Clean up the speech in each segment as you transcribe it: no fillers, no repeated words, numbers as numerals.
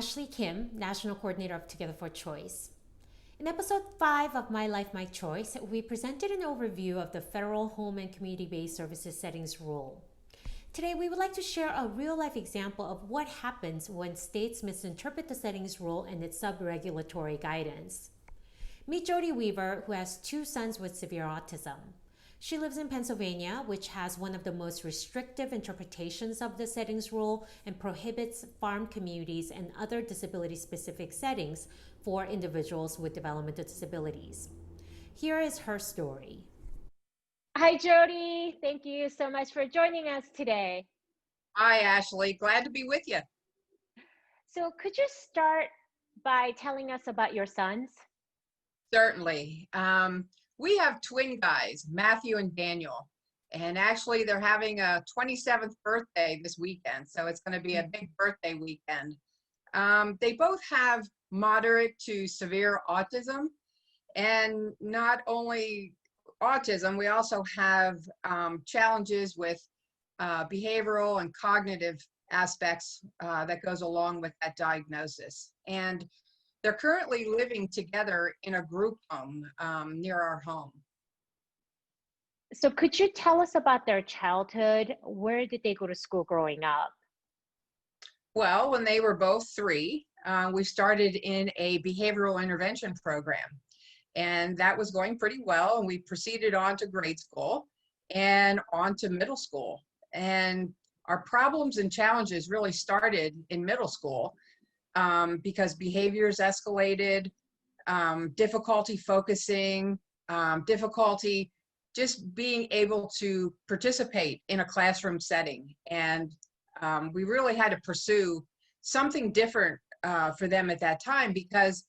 Ashley Kim, National Coordinator of Together for Choice. In episode 5 of My Life, My Choice, we presented an overview of the Federal Home and Community-Based Services Settings Rule. Today, we would like to share a real-life example of what happens when states misinterpret the Settings Rule and its sub-regulatory guidance. Meet Jody Weaver, who has 2 sons with severe autism. She lives in Pennsylvania, which has one of the most restrictive interpretations of the Settings Rule and prohibits farm communities and other disability-specific settings for individuals with developmental disabilities. Here is her story. Hi, Jody. Thank you so much for joining us today. Hi, Ashley. Glad to be with you. So could you start by telling us about your sons? Certainly. We have twin guys, Matthew and Daniel, and actually they're having a 27th birthday this weekend, so it's going to be a big birthday weekend. They both have moderate to severe autism, and not only autism, we also have challenges with behavioral and cognitive aspects that goes along with that diagnosis. And they're currently living together in a group home near our home. So could you tell us about their childhood? Where did they go to school growing up? Well, when they were both 3, we started in a behavioral intervention program. And that was going pretty well. And we proceeded on to grade school and on to middle school. And our problems and challenges really started in middle school. Because behaviors escalated, difficulty focusing, difficulty just being able to participate in a classroom setting. And we really had to pursue something different for them at that time, because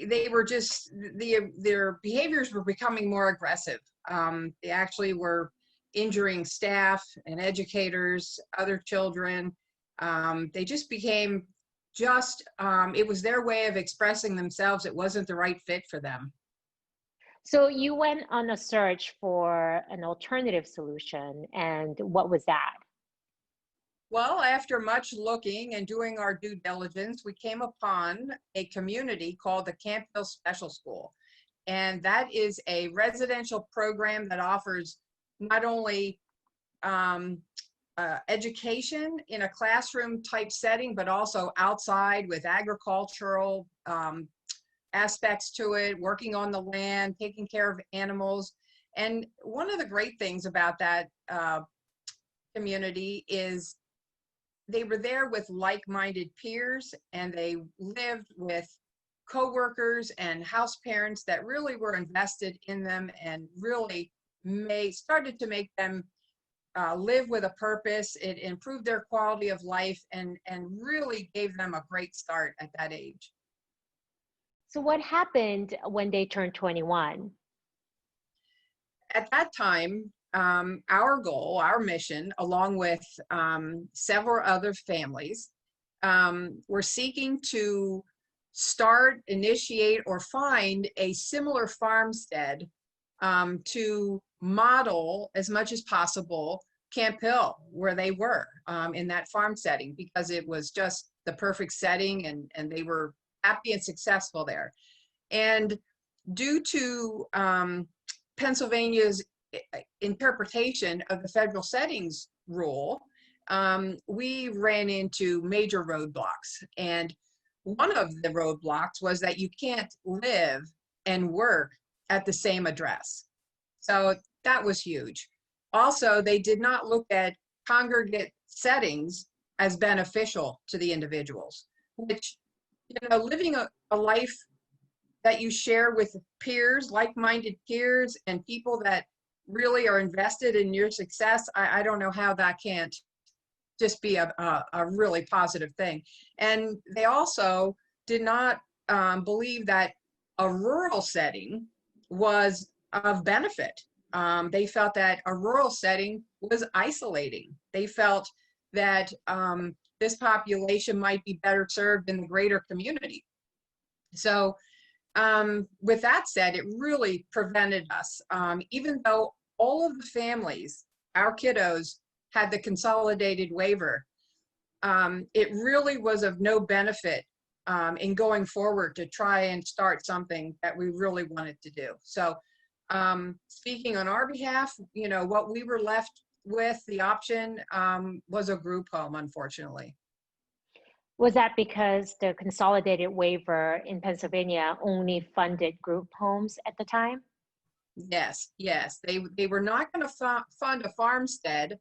they were just, their behaviors were becoming more aggressive. They actually were injuring staff and educators, other children. They just became it was their way of expressing themselves. It wasn't the right fit for them. So you went on a search for an alternative solution, and what was that? Well, after much looking and doing our due diligence, we came upon a community called the Campville Special School. And that is a residential program that offers not only education in a classroom type setting, but also outside with agricultural aspects to it, working on the land, taking care of animals. And one of the great things about that community is they were there with like-minded peers, and they lived with co-workers and house parents that really were invested in them and really started to make them live with a purpose. It improved their quality of life and really gave them a great start at that age. So what happened when they turned 21? At that time, our goal, our mission, along with several other families, were seeking to start, initiate, or find a similar farmstead to model as much as possible Camp Hill, where they were in that farm setting, because it was just the perfect setting, and they were happy and successful there. And due to Pennsylvania's interpretation of the federal settings rule, we ran into major roadblocks. And one of the roadblocks was that you can't live and work at the same address. So that was huge. Also, they did not look at congregate settings as beneficial to the individuals, which, living a life that you share with peers, like-minded peers, and people that really are invested in your success, I don't know how that can't just be a really positive thing. And they also did not believe that a rural setting was of benefit. They felt that a rural setting was isolating. They felt that this population might be better served in the greater community. So with that said, it really prevented us, even though all of the families, our kiddos, had the consolidated waiver, it really was of no benefit in going forward to try and start something that we really wanted to do. So speaking on our behalf, you know, what we were left with, the option was a group home, unfortunately. Was that because the consolidated waiver in Pennsylvania only funded group homes at the time? Yes, yes. They were not going to fund a farmstead,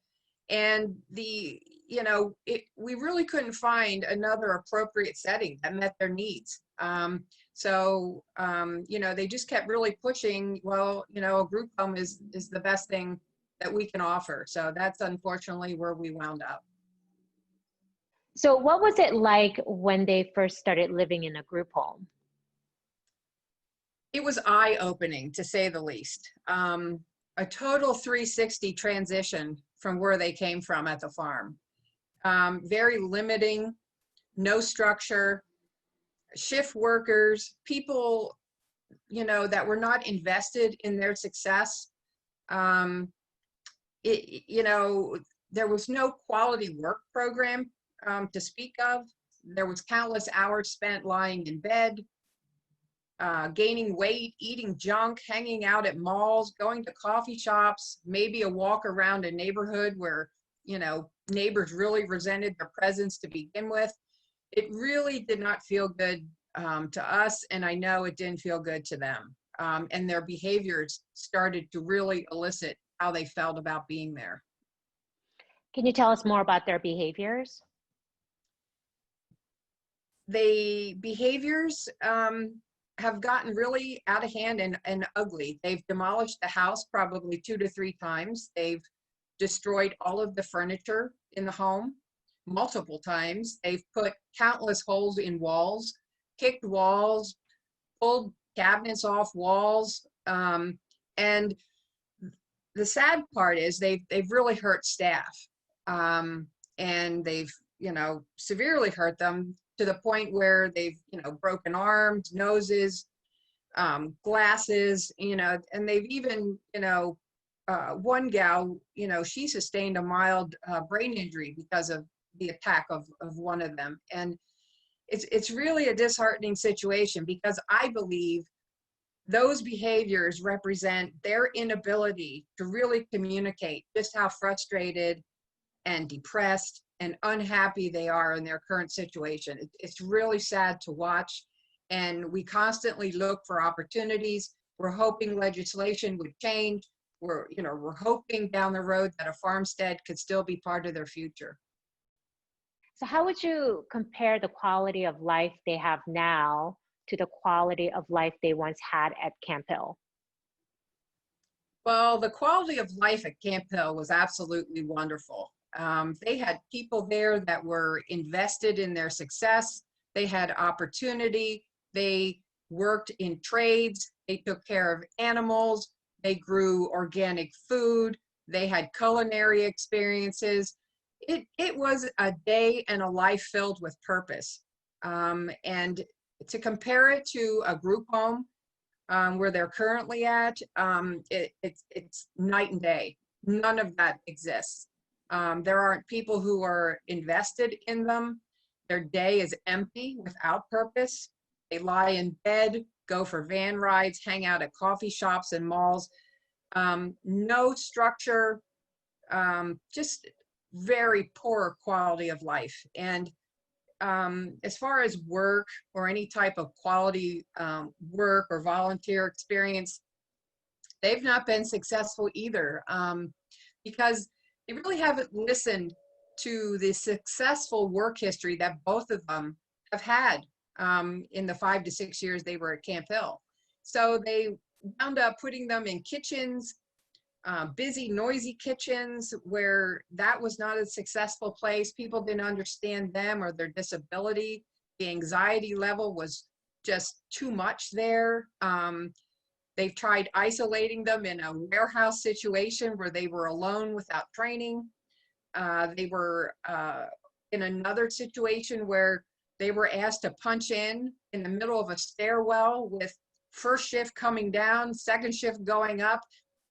and you know, we really couldn't find another appropriate setting that met their needs. You know, they just kept really pushing, well, you know, a group home is the best thing that we can offer. So that's unfortunately where we wound up. So what was it like when they first started living in a group home? It was eye-opening, to say the least. A total 360 transition from where they came from at the farm. Very limiting, no structure, shift workers, people, you know, that were not invested in their success. You know, there was no quality work program to speak of. There was countless hours spent lying in bed, gaining weight, eating junk, hanging out at malls, going to coffee shops, maybe a walk around a neighborhood where, you know, neighbors really resented their presence to begin with. It really did not feel good to us, and I know it didn't feel good to them. And their behaviors started to really elicit how they felt about being there. Can you tell us more about their behaviors? The behaviors have gotten really out of hand and ugly. They've demolished the house probably 2 to 3 times. They've destroyed all of the furniture in the home multiple times. They've put countless holes in walls, kicked walls, pulled cabinets off walls. And the sad part is they've really hurt staff. And they've, you know, severely hurt them to the point where they've, you know, broken arms, noses, glasses, you know, and they've even, you know, one gal, you know, she sustained a mild brain injury because of the attack of one of them. And it's really a disheartening situation, because I believe those behaviors represent their inability to really communicate just how frustrated and depressed and unhappy they are in their current situation. It's really sad to watch, and we constantly look for opportunities. We're hoping legislation would change. We're hoping down the road that a farmstead could still be part of their future. So how would you compare the quality of life they have now to the quality of life they once had at Camp Hill? Well, the quality of life at Camp Hill was absolutely wonderful. They had people there that were invested in their success. They had opportunity. They worked in trades. They took care of animals. They grew organic food. They had culinary experiences. It was a day and a life filled with purpose. And to compare it to a group home where they're currently at, it's night and day. None of that exists. There aren't people who are invested in them. Their day is empty, without purpose. They lie in bed, go for van rides, hang out at coffee shops and malls. No structure, just very poor quality of life. And as far as work or any type of quality work or volunteer experience, they've not been successful either, because they really haven't listened to the successful work history that both of them have had in the 5 to 6 years they were at Camp Hill. So they wound up putting them in kitchens, busy, noisy kitchens, where that was not a successful place. People didn't understand them or their disability. The anxiety level was just too much there. They've tried isolating them in a warehouse situation where they were alone without training. They were in another situation where they were asked to punch in the middle of a stairwell with first shift coming down, second shift going up.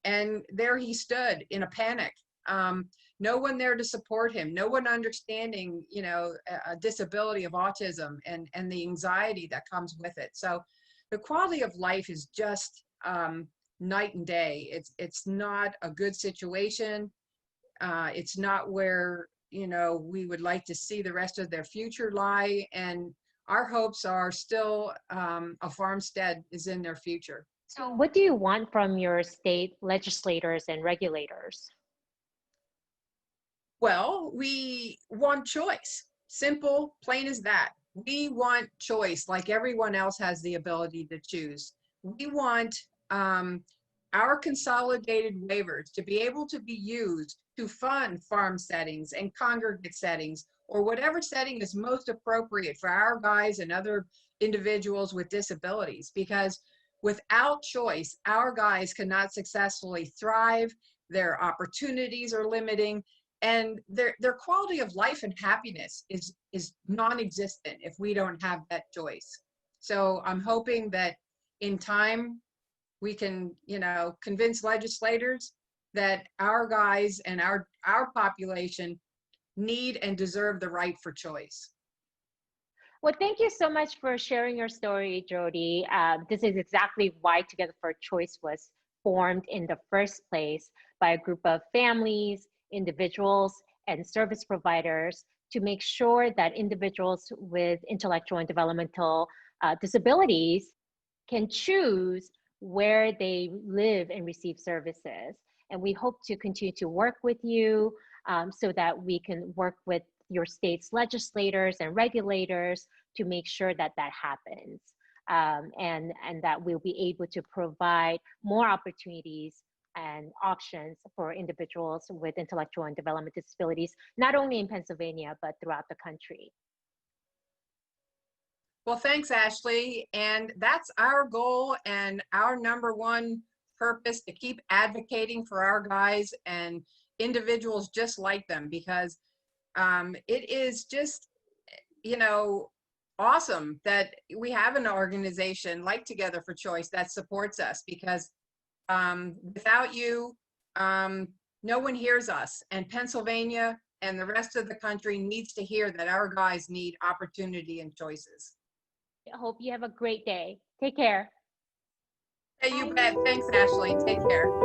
And there he stood in a panic, No one there to support him, no one understanding, a disability of autism and the anxiety that comes with it. So the quality of life is just night and day. It's not a good situation. It's not where, we would like to see the rest of their future lie. And our hopes are still a farmstead is in their future. So what do you want from your state legislators and regulators? Well, we want choice. Simple, plain as that. We want choice, like everyone else has the ability to choose. We want our consolidated waivers to be able to be used to fund farm settings and congregate settings, or whatever setting is most appropriate for our guys and other individuals with disabilities. Because without choice, our guys cannot successfully thrive. Their opportunities are limiting, and their quality of life and happiness is non-existent if we don't have that choice. So I'm hoping that in time we can, convince legislators that our guys and our population need and deserve the right for choice. Well, thank you so much for sharing your story, Jody. This is exactly why Together for Choice was formed in the first place, by a group of families, individuals, and service providers to make sure that individuals with intellectual and developmental disabilities can choose where they live and receive services. And we hope to continue to work with you so that we can work with your state's legislators and regulators to make sure that that happens, and that we'll be able to provide more opportunities and options for individuals with intellectual and developmental disabilities, not only in Pennsylvania, but throughout the country. Well, thanks, Ashley. And that's our goal and our number one purpose, to keep advocating for our guys and individuals just like them, because it is just, awesome that we have an organization like Together for Choice that supports us, because without you, no one hears us. And Pennsylvania and the rest of the country needs to hear that our guys need opportunity and choices. I hope you have a great day. Take care. Hey, you bet. Thanks, Ashley. Take care.